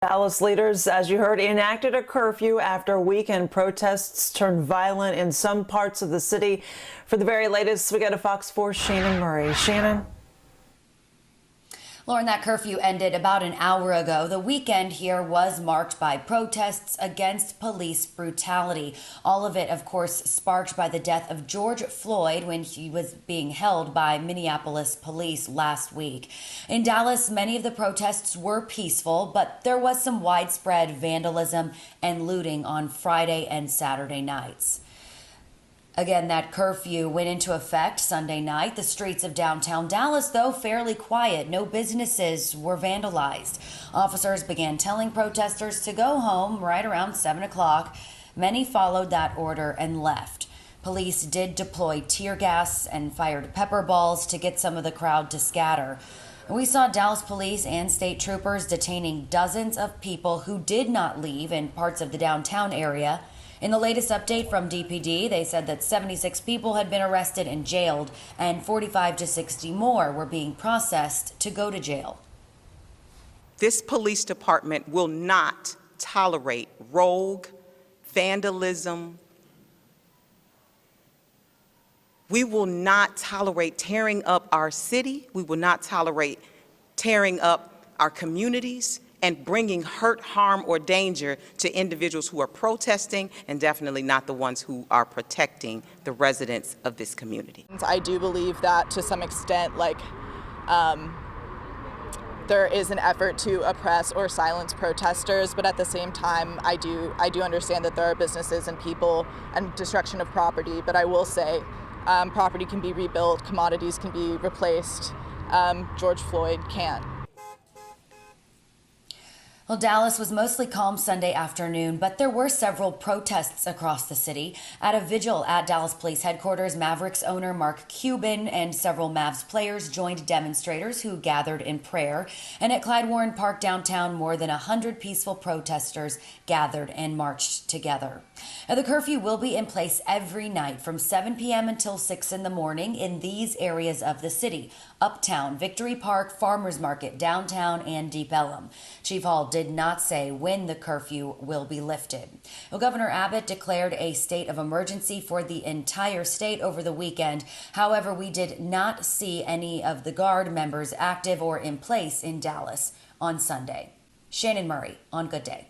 Dallas leaders, as you heard, enacted a curfew after weekend protests turned violent in some parts of the city. For the very latest, we go to Fox 4's Shannon Murray. Shannon? Lauren, that curfew ended about an hour ago. The weekend here was marked by protests against police brutality. All of it, of course, sparked by the death of George Floyd when he was being held by Minneapolis police last week. In Dallas, many of the protests were peaceful, but there was some widespread vandalism and looting on Friday and Saturday nights. Again, that curfew went into effect Sunday night. The streets of downtown Dallas, though, fairly quiet. No businesses were vandalized. Officers began telling protesters to go home right around 7 o'clock. Many followed that order and left. Police did deploy tear gas and fired pepper balls to get some of the crowd to scatter. We saw Dallas police and state troopers detaining dozens of people who did not leave in parts of the downtown area. In the latest update from DPD, they said that 76 people had been arrested and jailed, and 45 to 60 more were being processed to go to jail. This police department will not tolerate rogue vandalism. We will not tolerate tearing up our city. We will not tolerate tearing up our communities and bringing hurt, harm, or danger to individuals who are protesting, and definitely not the ones who are protecting the residents of this community. I do believe that to some extent, there is an effort to oppress or silence protesters, but at the same time, I do understand that there are businesses and people and destruction of property, but I will say property can be rebuilt, commodities can be replaced. George Floyd can't. Well, Dallas was mostly calm Sunday afternoon, but there were several protests across the city. At a vigil at Dallas Police Headquarters, Mavericks owner Mark Cuban and several Mavs players joined demonstrators who gathered in prayer. And at Clyde Warren Park downtown, more than 100 peaceful protesters gathered and marched together. Now, the curfew will be in place every night from 7 p.m. until 6 in the morning in these areas of the city: Uptown, Victory Park, Farmers Market, Downtown, and Deep Ellum. Chief Hall did not say when the curfew will be lifted. Well, Governor Abbott declared a state of emergency for the entire state over the weekend. However, we did not see any of the Guard members active or in place in Dallas on Sunday. Shannon Murray on Good Day.